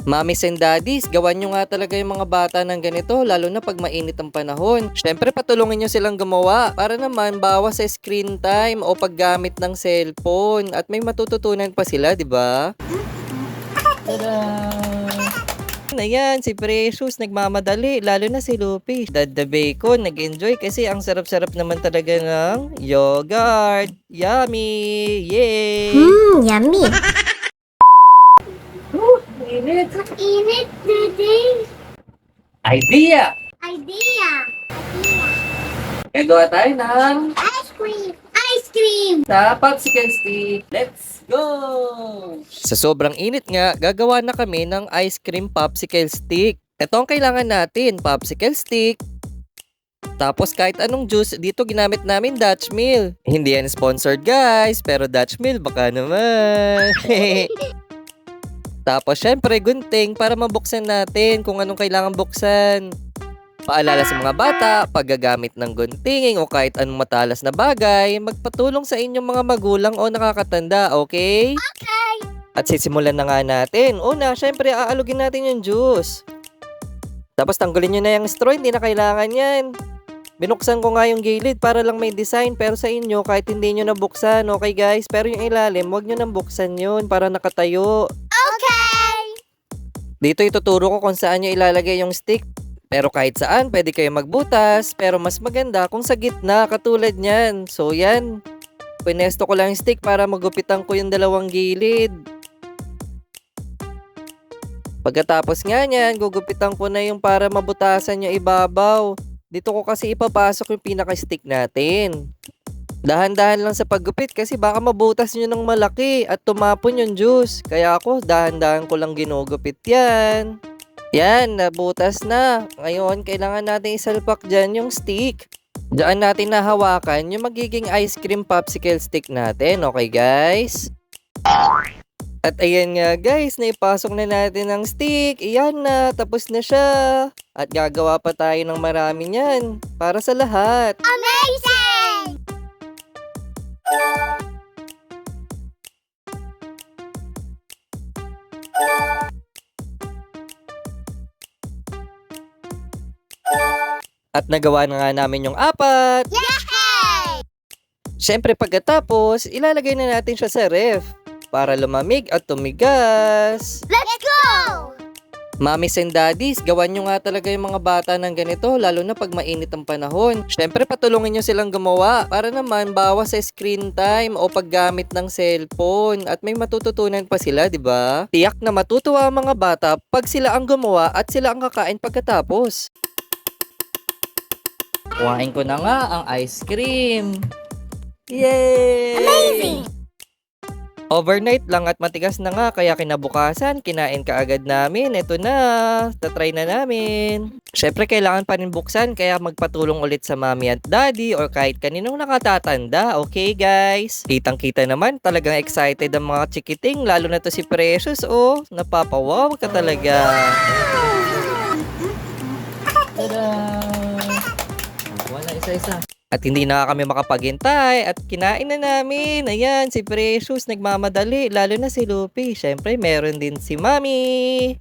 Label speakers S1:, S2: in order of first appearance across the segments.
S1: Mommies and daddies, gawan nyo nga talaga yung mga bata ng ganito, lalo na pag mainit ang panahon. Syempre, patulungin nyo silang gumawa para naman bawas sa screen time o paggamit ng cellphone at may matututunan pa sila, di ba? Tada! Ayan, si Precious nagmamadali, lalo na si Lupi. Dad the Bacon, nag-enjoy kasi ang sarap-sarap naman talaga ng yogurt. Yummy! Yay!
S2: Yummy.
S1: Init!
S2: Init today.
S1: Idea!
S2: Idea.
S1: Gagawa tayo ng
S2: Ice cream. Ice cream.
S1: sa popsicle stick. Let's go! Sa sobrang init nga, gagawa na kami ng ice cream popsicle stick. Ito ang kailangan natin, popsicle stick. Tapos kahit anong juice, dito ginamit namin Dutch Mill. Hindi yan sponsored guys, pero Dutch Mill baka naman. Tapos syempre gunting para mabuksan natin kung anong kailangan buksan. Paalala sa mga bata, paggagamit ng gunting o kahit anong matalas na bagay, magpatulong sa inyong mga magulang o nakakatanda, okay?
S2: Okay.
S1: At sisimulan na nga natin. Una, syempre aalugin natin yung juice. Tapos tanggalin nyo na yung straw, hindi na kailangan yan. Binuksan ko nga yung gilid para lang may design, pero sa inyo kahit hindi nyo nabuksan, okay guys? Pero yung ilalim, huwag nyo nang buksan yun para nakatayo.
S2: Okay.
S1: Dito ituturo ko kung saan nyo ilalagay yung stick. Pero kahit saan, pwede kayo magbutas. Pero mas maganda kung sa gitna, katulad nyan. So yan, pinesto ko lang yung stick para magupitan ko yung dalawang gilid. Pagkatapos nga nyan, gugupitan ko na yung para mabutasan yung ibabaw. Dito ko kasi ipapasok yung pinaka-stick natin. Dahan-dahan lang sa paggupit kasi baka mabutas nyo ng malaki at tumapon yung juice. Kaya ako, dahan-dahan ko lang ginugupit yan. Yan, nabutas na. Ngayon, kailangan natin isalpak dyan yung stick. Diyan natin nahawakan yung magiging ice cream popsicle stick natin. Okay, guys? At ayan nga, guys. Naipasok na natin ang stick. Iyan na. Tapos na siya. At gagawa pa tayo ng marami niyan. Para sa lahat.
S2: Amazing.
S1: At nagawa na nga namin yung apat.
S2: Yay!
S1: Siyempre pagkatapos, ilalagay na natin siya sa ref para lumamig at tumigas.
S2: Let's go.
S1: Mommies and daddies, gawan nyo nga talaga yung mga bata ng ganito, lalo na pag mainit ang panahon. Siyempre patulungin nyo silang gumawa para naman bawas sa screen time o paggamit ng cellphone at may matututunan pa sila, di ba? Tiyak na matutuwa ang mga bata pag sila ang gumawa at sila ang kakain pagkatapos. Kuhain ko na nga ang ice cream. Yay!
S2: Amazing.
S1: Overnight lang at matigas na nga kaya kinabukasan, kinain ka agad namin. Ito na, tatry na namin. Syempre kailangan pa rin buksan kaya magpatulong ulit sa mommy at daddy or kahit kaninong nakatatanda. Okay guys? Kitang-kita naman, talagang excited ang mga chikiting, lalo na to si Precious. Oh, napapawaw ka talaga. Tada! Wala isa-isa. At hindi na kami makapaghintay at kinain na namin. Ayan, si Precious nagmamadali, lalo na si Lupi. Syempre, meron din si Mami.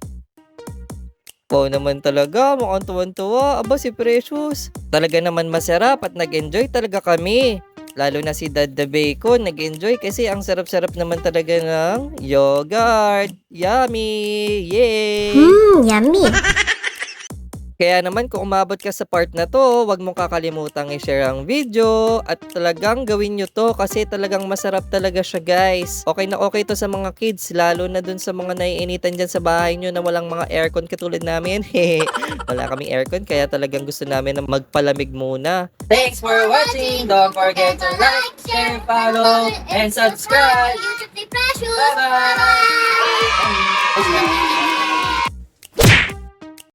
S1: Oo naman talaga, mukhang tuwan-tuwa. Aba, si Precious. Talaga naman masarap at nag-enjoy talaga kami. Lalo na si Dad the Bacon, nag-enjoy kasi ang sarap-sarap naman talaga ng yogurt. Yummy! Yay!
S2: Yummy.
S1: Kaya naman kung umabot ka sa part na to, wag mong kakalimutang i-share ang video at talagang gawin nyo to kasi talagang masarap talaga siya guys. Okay na okay to sa mga kids, lalo na dun sa mga naiinitan dyan sa bahay nyo na walang mga aircon katulad namin. Wala kaming aircon kaya talagang gusto namin na magpalamig muna. Thanks for watching! Don't forget to like, share, follow, and subscribe!
S2: YouTube ni Precious.
S1: Bye-bye!
S2: Bye-bye.